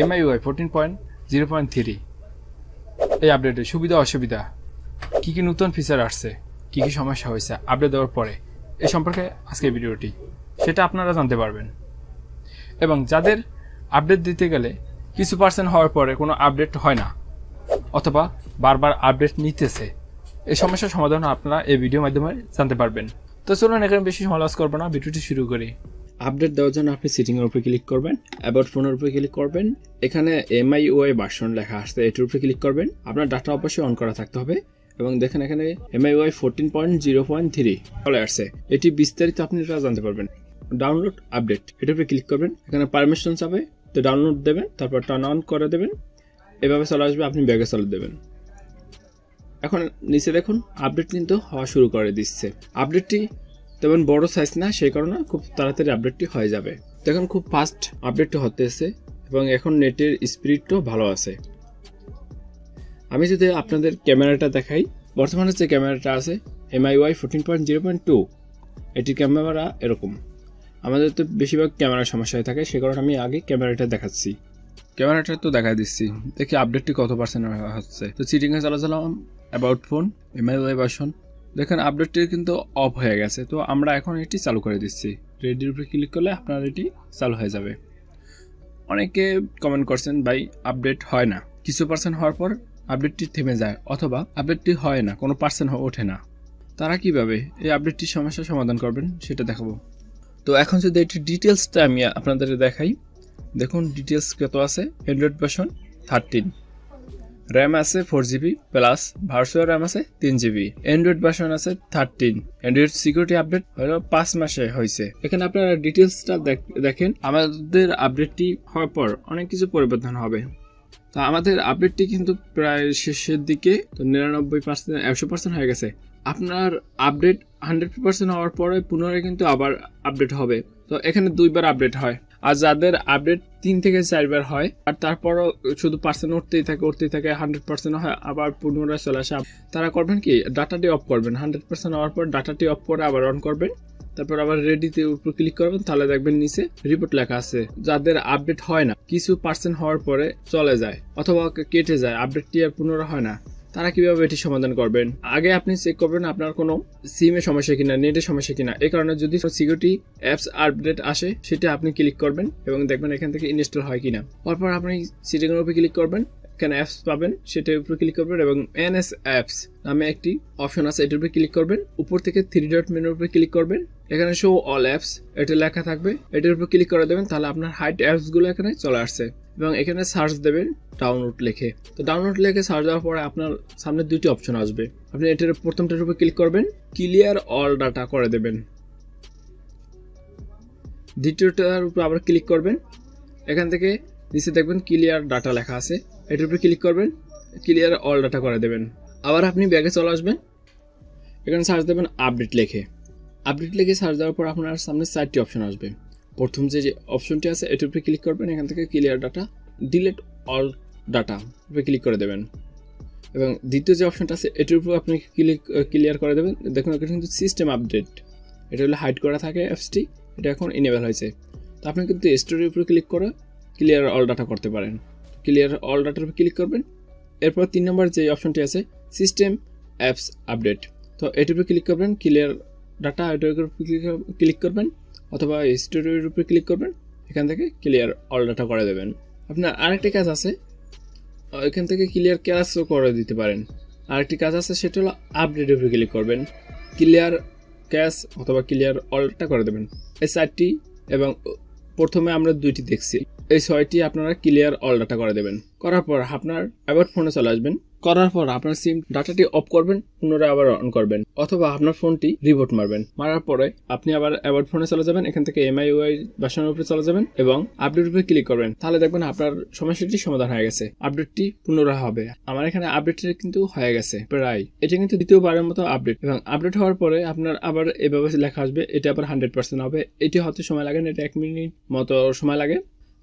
MIUI14.0.3 এই আপডেটের সুবিধা অসুবিধা, কী কী নতুন ফিচার আসছে, কী কী সমস্যা হয়েছে আপডেট দেওয়ার পরে, এই সম্পর্কে আজকের ভিডিওটি সেটা আপনারা জানতে পারবেন। এবং যাদের আপডেট দিতে গেলে কিছু পার্সেন্ট হওয়ার পরে কোনো আপডেট হয় না অথবা বারবার আপডেট নিতেছে, এই সমস্যার সমাধান আপনারা এই ভিডিওর মাধ্যমে জানতে পারবেন। তো চলুন এখানে বেশি সময় লস করবো না, ভিডিওটি শুরু করি। আপডেট দেওয়ার জন্য আপনি সেটিংয়ের উপরে ক্লিক করবেন, অ্যাবাউট ফোনের উপরে ক্লিক করবেন, এখানে MIUI ভার্সন লেখা আসছে, এটির উপরে ক্লিক করবেন। আপনার ডাটা অবশ্যই অন করা থাকতে হবে এবং দেখেন এখানে MIUI 14.0.3 চলে আসছে। এটি বিস্তারিত আপনি জানতে পারবেন। ডাউনলোড আপডেট, এটির উপরে ক্লিক করবেন, এখানে পারমিশন চাবে, তো ডাউনলোড দেবেন, তারপর টার্ন অন করে দেবেন, এভাবে চলে আসবে, আপনি ব্যাগে চলে দেবেন। এখন নিচে দেখুন আপডেট কিন্তু হওয়া শুরু করে দিচ্ছে। আপডেটটি তেমন বড় সাইজ না, সেই কারণে খুব তাড়াতাড়ি আপডেটটি হয়ে যাবে। দেখুন খুব ফাস্ট আপডেটটি হতেছে এবং এখন নেটের স্পিডটাও ভালো আছে। আমি যদি আপনাদের ক্যামেরাটা দেখাই, বর্তমানে যে ক্যামেরাটা আছে MIUI 14.0.2, এটির ক্যামেরা এরকম। আমাদের তো বেশিরভাগ ক্যামেরার সমস্যা হয়ে থাকে, সে কারণে আমি আগে ক্যামেরাটা দেখাচ্ছি। ক্যামেরাটা তো দেখা দিচ্ছি, দেখি আপডেটটি কত পার্সেন্ট হচ্ছে। তো সিটিংয়ে চালাম, অ্যাবাউট ফোন, MIUI ভার্সন, দেখেন আপডেটটি কিন্তু অফ হয়ে গেছে। তো আমরা এখন এটি চালু করে দিচ্ছি। রেডির উপরে ক্লিক করলে আপনার এটি চালু হয়ে যাবে। অনেকে কমেন্ট করছেন ভাই আপডেট হয় না, কিছু পার্সেন্ট হওয়ার পর আপডেটটি থেমে যায় অথবা আপডেটটি হয় না, কোনো পার্সেন্ট ওঠে না। তারা কিভাবে এই আপডেটটির সমস্যার সমাধান করবেন সেটা দেখাবো। তো এখন যদি এটির ডিটেলসটা আমি আপনাদের দেখাই, দেখুন ডিটেলস কত আছে। অ্যান্ড্রয়েড ভার্সন 13, র্যাম আছে 4GB প্লাস ভার্চুয়াল র্যাম আছে 3GB। অ্যান্ড্রয়েড ভার্সন আছে 13। অ্যান্ড্রয়েড সিকিউরিটি আপডেট হলো 5 মাসে হয়েছে। এখানে আপনারা ডিটেলসটা দেখেন। আমাদের আপডেটটি হওয়ার পর অনেক কিছু পরিবর্তন হবে। তো আমাদের আপডেটটি কিন্তু প্রায় শেষের দিকে, তো 99%, 100% হয়ে গেছে। আপনার আপডেট 100% হওয়ার পরে পুনরায় কিন্তু আবার আপডেট হবে। তো এখানে 2বার আপডেট হয়। আর যাদের আপডেট 3 থেকে 4বার হয় আর তারপরও শুধু পার্সেন্ট উঠতেই থাকে 100% হয়, আবার পুনরায় চলে আসে, তারা করবেন কি ডাটাটি অফ করবেন। 100% হওয়ার পর ডাটাটি অফ করে আবার অন করবেন, তারপর আবার রেডিতে উপর ক্লিক করবেন, তাহলে দেখবেন নিচে রিপোর্ট লেখা আছে। যাদের আপডেট হয় না, কিছু পার্সেন্ট হওয়ার পরে চলে যায় অথবা কেটে যায়, আপডেটটি আর পুনরায় হয় না, তারা কিভাবে এটি সমাধান করবেন? আগে আপনি চেক করবেন আপনার কোনো সিমে সমস্যা কিনা, নেটের সমস্যা কিনা। এই কারণে যদি সিকিউরিটি অ্যাপস আপডেট আসে সেটা আপনি ক্লিক করবেন এবং দেখবেন এখান থেকে ইনস্টল হয় কিনা। তারপর আপনি সেটিংয়ের উপরে ক্লিক করবেন, এখানে অ্যাপস পাবেন, সেটার উপরে ক্লিক করবেন এবং এনএস অ্যাপস নামে একটি অপশন আছে, এটার উপরে ক্লিক করবেন। উপর থেকে 3 ডট মেনুর উপরে ক্লিক করবেন, এখানে শো অল অ্যাপস এটা লেখা থাকবে, এটার উপর ক্লিক করে দেবেন, তাহলে আপনার হাইড অ্যাপসগুলো এখানে চলে আসছে এবং এখানে সার্চ দেবেন ডাউনলোড লিখে। তো ডাউনলোড লিখে সার্চ দেওয়ার পরে আপনার সামনে 2টি অপশন আসবে। আপনি এটার প্রথমটার উপর ক্লিক করবেন, ক্লিয়ার অল ডাটা করে দেবেন। দ্বিতীয়টার উপর আবার ক্লিক করবেন, এখান থেকে নিচে দেখবেন ক্লিয়ার ডাটা লেখা আছে, এটার উপরে ক্লিক করবেন, ক্লিয়ার অল ডাটা করে দেবেন। আবার আপনি ব্যাগে চলে আসবেন, এখানে সার্চ দেবেন আপডেট লিখে। আপডেট লিখে সার্চ দেওয়ার পর আপনার সামনে 4টি অপশন আসবে। প্রথম যে অপশনটি আছে এটার উপরে ক্লিক করবেন, এখান থেকে clear data, delete all data উপরে ক্লিক করে দেবেন এবং দ্বিতীয় যে অপশনটা আছে এটার উপর আপনি ক্লিয়ার করে দেবেন। দেখুন এটা কিন্তু সিস্টেম আপডেট, এটা হলো হাইড করা থাকে অ্যাপসটি, এটা এখন ইনেবল হয়েছে। তো আপনি কিন্তু স্টোরির উপরে ক্লিক করে ক্লিয়ার অল ডাটা করতে পারেন। ক্লিয়ার অল ডাটার উপর ক্লিক করবেন, এরপর 3 নম্বর যে অপশনটি আছে সিস্টেম অ্যাপস আপডেট, তো এটার উপরে ক্লিক করবেন, ক্লিয়ার ডাটা এটার উপর ক্লিক করবেন অথবা স্টোরির উপরে ক্লিক করবেন, এখান থেকে ক্লিয়ার অল ডাটা করে দেবেন। আপনার আরেকটি কাজ আছে, এখান থেকে ক্লিয়ার ক্যাশও করে দিতে পারেন। আরেকটি কাজ আছে, সেটা হলো আপডেটের উপরে ক্লিক করবেন, ক্লিয়ার ক্যাশ অথবা ক্লিয়ার অল ডাটা করে দেবেন। এই 4টি এবং প্রথমে আমরা 2টি দেখছি, এই 6টি আপনারা ক্লিয়ার অল ডাটা করে দেবেন। করার পর আপনার অ্যাবাউট ফোনে চলে আসবেন, করার পর আপনার সিম ডাটাটি অফ করবেন, পুনরায় আবার অন করবেন অথবা আপনার ফোনটি রিবোট মারবেন। মারার পরে আপনি আবার অ্যাবাউট ফোনে চলে যাবেন, এখান থেকে MIUI ভার্সনের উপরে চলে যাবেন এবং আপডেট উপরে ক্লিক করবেন, তাহলে দেখবেন আপনার সমস্যাটি সমাধান হয়ে গেছে, আপডেটটি পুনরায় হবে। আমার এখানে আপডেটটি কিন্তু হয়ে গেছে প্রায়, এটা কিন্তু দ্বিতীয়বারের মতো আপডেট এবং আপডেট হওয়ার পরে আপনার আবার এভাবে লেখা আসবে, এটা আবার 100% হবে। এটি হতে সময় লাগে না, এটা 1 মিনিট মতো সময় লাগে।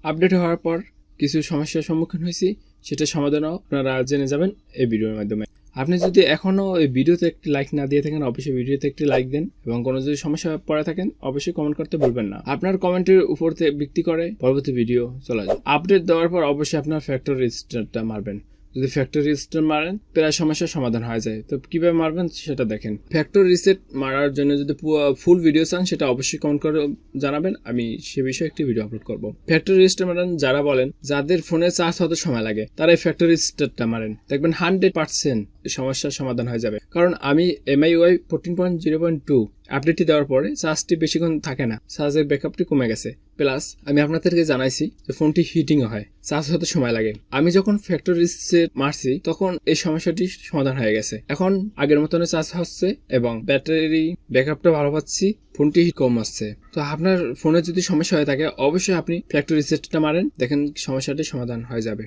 আপডেট হওয়ার পর কিছু সমস্যার সম্মুখীন হয়েছি, সেটা সমাধানও আপনারা জেনে যাবেন এই ভিডিওর মাধ্যমে। আপনি যদি এখনও এই ভিডিওতে একটি লাইক না দিয়ে থাকেন অবশ্যই ভিডিওতে একটি লাইক দেন এবং কোনো যদি সমস্যা পড়ে থাকেন অবশ্যই কমেন্ট করতে ভুলবেন না। আপনার কমেন্টের উপর ভিত্তি করে পরবর্তী ভিডিও চলে যাবে। আপডেট দেওয়ার পর অবশ্যই আপনার ফ্যাক্টরি রেজিস্টারটা মারবেন। যদি ফ্যাক্টরি রিসেট মারেন প্রায় সমস্যার সমাধান হয়ে যায়। তো কিভাবে মারবেন সেটা দেখেন। ফ্যাক্টরি রিসেট মারার জন্য যদি ফুল ভিডিও চান সেটা অবশ্যই কমেন্ট করে জানাবেন, আমি সে বিষয়ে একটি ভিডিও আপলোড করব। ফ্যাক্টরি রিসেট মারেন যারা বলেন যাদের ফোনে চার্জ হতে সময় লাগে তারা এই ফ্যাক্টরি রিসেটটা মারেন, দেখবেন 100% সমস্যার সমাধান হয়ে যাবে। কারণ আমি MIUI 14.0.2 আপডেটটি দেওয়ার পরে চার্জটি বেশিক্ষণ থাকে না, চার্জের ব্যাকআপটি কমে গেছে। প্লাস আমি আপনাদেরকে জানাইছি যে ফোনটি হিটিং হয়, চার্জ হতে সময় লাগে। আমি যখন ফ্যাক্টরি রিসেট মারছি তখন এই সমস্যাটি সমাধান হয়ে গেছে। এখন আগের মতন চার্জ হচ্ছে এবং ব্যাটারি ব্যাকআপটা ভালো পাচ্ছি, ফোনটি কম আসছে। তো আপনার ফোনে যদি সমস্যা হয়ে থাকে অবশ্যই আপনি ফ্যাক্টরি রিসেটটা মারেন, দেখেন সমস্যাটি সমাধান হয়ে যাবে।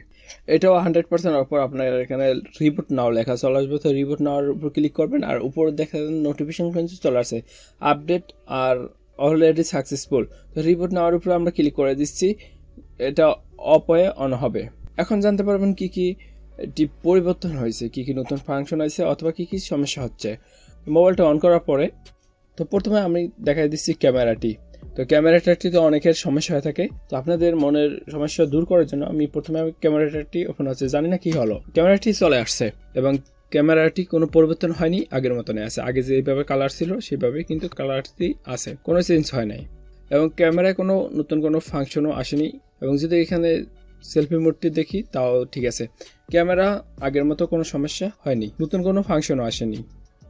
এটাও 100% উপর আপনার এখানে রিবুট নাও লেখা চলে আসবে। তো রিবুট নাওয়ার উপর ক্লিক করবেন আর উপর দেখা নোটিফিকেশন চলে আসে আপডেট আর অলরেডি সাকসেসফুল। তো রিবুট নেওয়ার উপরে আমরা ক্লিক করে দিচ্ছি, এটা অফ হয়ে অন হবে। এখন জানতে পারবেন কি কি পরিবর্তন হয়েছে, কি কি নতুন ফাংশন আছে অথবা কি কি সমস্যা হচ্ছে। মোবাইলটা অন করার পরে তো প্রথমে আমি দেখাই দিচ্ছি ক্যামেরাটি। তো ক্যামেরাটাতে অনেকের সমস্যা হয়ে থাকে, তো আপনাদের মনের সমস্যা দূর করার জন্য আমি প্রথমে ক্যামেরাটি ওপেন হচ্ছে, জানি না কি হলো, ক্যামেরাটি চলে আসছে এবং ক্যামেরাটি কোনো পরিবর্তন হয়নি, আগের মতনই আছে। আগে যেভাবে কালার ছিল সেভাবে কিন্তু কালারটি আছে, কোনো চেঞ্জ হয় নাই এবং ক্যামেরায় কোনো নতুন কোনো ফাংশনও আসেনি। এবং যদি এখানে সেলফি মোডটি দেখি তাও ঠিক আছে, ক্যামেরা আগের মতো কোনো সমস্যা হয়নি, নতুন কোনো ফাংশনও আসেনি।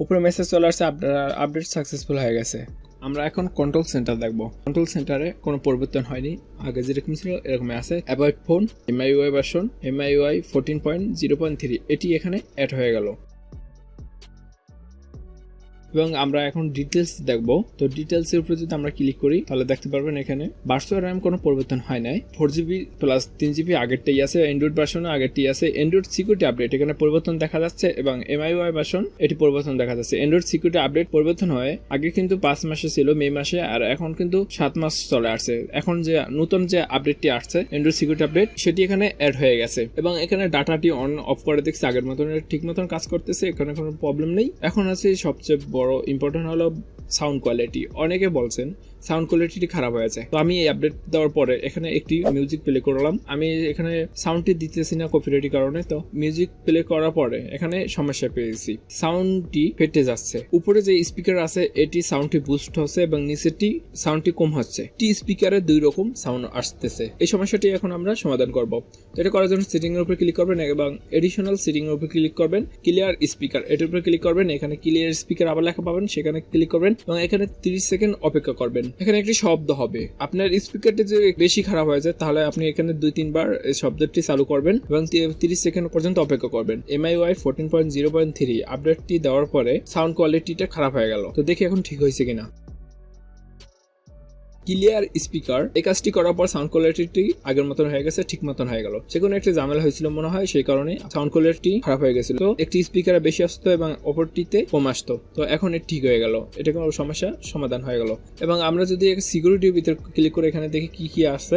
উপরে মেসেজ চলে আসছে আপনার আপডেট সাকসেসফুল হয়ে গেছে। আমরা এখন কন্ট্রোল সেন্টার দেখবো। কন্ট্রোল সেন্টারে কোনো পরিবর্তন হয়নি, আগে যেরকম ছিল এরকমই আছে। Avoid phone MIUI version MIUI 14.0.3 এটি এখানে অ্যাড হয়ে গেল। এবং আমরা এখন ডিটেলস দেখবো। তো ডিটেলসের উপরে যদি আমরা ক্লিক করি তাহলে দেখতে পারবেন এখানে ভার্চুয়াল র্যাম কোনো পরিবর্তন হয় নাই, 4GB প্লাস 3GB আগেরটাই আছে, অ্যান্ড্রয়েড ভার্সনে আগেরটাই আছে। অ্যান্ড্রয়েড সিকিউরিটি আপডেট এখানে পরিবর্তন দেখা যাচ্ছে এবং MIUI ভার্সন এটি পরিবর্তন দেখা যাচ্ছে। অ্যান্ড্রয়েড সিকিউরিটি আপডেট পরিবর্তন হয়, আগে কিন্তু 5 মাসে ছিল মে মাসে, আর এখন কিন্তু 7 মাস চলে আসছে। এখন যে নতুন যে আপডেটটি আসছে অ্যান্ড্রয়েড সিকিউরিটি আপডেট সেটি এখানে অ্যাড হয়ে গেছে এবং এখানে ডাটাটি অন অফ করে দেখছি আগের মতন ঠিক মতন কাজ করতেছে, এখানে কোনো প্রবলেম নেই। এখন আছে সবচেয়ে বড় ইম্পর্টেন্ট হলো সাউন্ড কোয়ালিটি। অনেকে বলছেন সাউন্ড কোয়ালিটি খারাপ হয়েছে, তো আমি এই আপডেট দেওয়ার পরে এখানে একটি মিউজিক প্লে করলাম। আমি এখানে সাউন্ডটি দিতেছি না কপিরাইটের কারণে, তো মিউজিক প্লে করার পরে এখানে সমস্যা পেয়েছি, সাউন্ডটি ফেটে যাচ্ছে। উপরে যে স্পিকার আছে এটি সাউন্ডটি বুস্ট হচ্ছে এবং নিচেটি সাউন্ডটি কম হচ্ছে। টি স্পিকারে দুই রকম সাউন্ড আসতেছে। এই সমস্যাটি এখন আমরা সমাধান করব। তো এটা করার জন্য সেটিং এর উপর ক্লিক করবেন এবং এডিশনাল সেটিং এর উপর ক্লিক করবেন, ক্লিয়ার স্পিকার এটার উপর ক্লিক করবেন, এখানে ক্লিয়ার স্পিকার আবার লেখা পাবেন, সেখানে ক্লিক করবেন এবং এখানে 30 সেকেন্ড অপেক্ষা করবেন। এখানে একটি শব্দ হবে, আপনার স্পিকারটি যদি বেশি খারাপ হয়ে যায় তাহলে আপনি এখানে 2-3 বার এই শব্দটি চালু করবেন এবং 30 সেকেন্ড পর্যন্ত অপেক্ষা করবেন। MIUI 14.0.3 আপডেটটি দেওয়ার পরে সাউন্ড কোয়ালিটিটা খারাপ হয়ে গেল, তো দেখি এখন ঠিক হয়েছে কিনা। ক্লিয়ার স্পিকার এই কাজটি করার পর সাউন্ড কোয়ালিটি আগের মতন হয়ে গেছে, ঠিক মতন হয়ে গেল। সেখানে একটা ঝামেলা হয়েছিল মনে হয়, সেই কারণে সাউন্ড কোয়ালিটি খারাপ হয়ে গেছিল। তো একটি স্পিকারে বেশি আসতো এবং অপরটিতে কম আসতো, তো এখন এটা ঠিক হয়ে গেল, এটা কোনো সমস্যা সমাধান হয়ে গেল। এবং আমরা যদি সিকিউরিটির ভিতর ক্লিক করে এখানে দেখি কি কি আছে,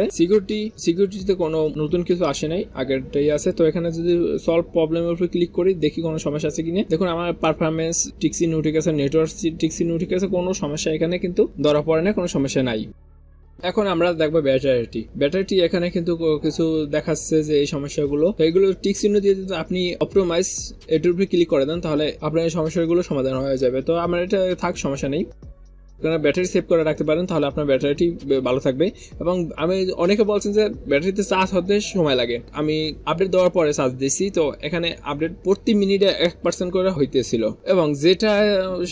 সিকিউরিটিতে কোনো নতুন কিছু আসে নাই, আগেরটাই আছে। তো এখানে যদি সলভ প্রবলেমের উপর ক্লিক করি দেখি কোনো সমস্যা আছে কিনা। দেখুন আমার পারফরমেন্স টিক্সি নিউ ঠিক আছে, নেটওয়ার্ক টিক্সি নিউ ঠিক আছে, কোনো সমস্যা এখানে কিন্তু ধরা পড়ে না, কোনো সমস্যা নাই। এখন আমরা দেখবো ব্যাটারিটি এখানে কিন্তু কিছু দেখাচ্ছে যে এই সমস্যাগুলো, এইগুলো টিক চিহ্ন দিয়ে যদি আপনি অপটিমাইজ এটার উপরে ক্লিক করে দেন তাহলে আপনার এই সমস্যাগুলো সমাধান হয়ে যাবে। তো আমার এটা থাক, সমস্যা নেই। ব্যাটারি সেভ করে রাখতে পারেন তাহলে আপনার ব্যাটারিটি ভালো থাকবে। এবং আমি অনেকে বলছেন যে ব্যাটারিতে চার্জ হতে সময় লাগে, আমি আপডেট দেওয়ার পরে চার্জ দিচ্ছি, তো এখানে আপডেট প্রতি মিনিটে 1% করে হইতেছিল। এবং যেটা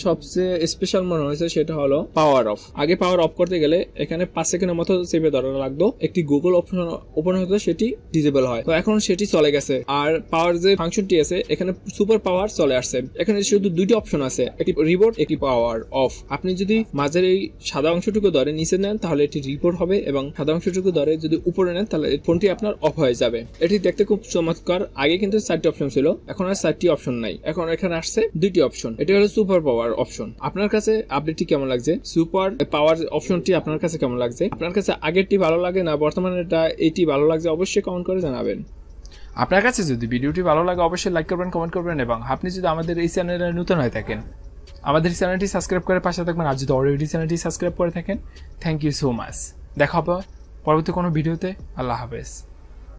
সবচেয়ে স্পেশাল মনে হয়েছে সেটা হলো পাওয়ার অফ। আগে পাওয়ার অফ করতে গেলে এখানে 5 সেকেন্ডের মতো চেপে ধরা লাগতো, একটি গুগল অপশন ওপেন হতো, সেটি ডিসেবল হয়। তো এখন সেটি চলে গেছে। আর পাওয়ার যে ফাংশনটি আছে এখানে সুপার পাওয়ার চলে আসছে। এখানে শুধু দুইটি অপশন আছে, একটি রিবোট একটি পাওয়ার অফ। আপনি যদি মাঝের এই সাদা অংশটুকু ধরে নিচে নেন তাহলে এটি রিপোর্ট হবে এবং সাদা অংশটুকু ধরে যদি উপরে নেন তাহলে ফোনটি আপনার অফ হয়ে যাবে। এটি দেখতে খুব চমৎকার। আগে কিন্তু 4টি অপশন ছিল, এখন আর 4টি অপশন নাই, এখন এখানে আসছে 2টি অপশন। এটি হলো সুপার পাওয়ার অপশন। আপনার কাছে আপডেটটি কেমন লাগছে? সুপার পাওয়ার অপশনটি আপনার কাছে কেমন লাগছে? আপনার কাছে আগেরটি ভালো লাগে না বর্তমানে এটি ভালো লাগছে? অবশ্যই কমেন্ট করে জানাবেন। আপনার কাছে যদি ভিডিওটি ভালো লাগে অবশ্যই লাইক করবেন, কমেন্ট করবেন এবং আপনি যদি আমাদের এই চ্যানেলে নতুন হয়ে থাকেন আমাদের চ্যানেলটি সাবস্ক্রাইব করে পাশে থাকবেন। আর যদি অলরেডি চ্যানেলটি সাবস্ক্রাইব করে থাকেন থ্যাংক ইউ সো মাচ। দেখা হবে পরবর্তী কোনো ভিডিওতে। আল্লাহ হাফেজ।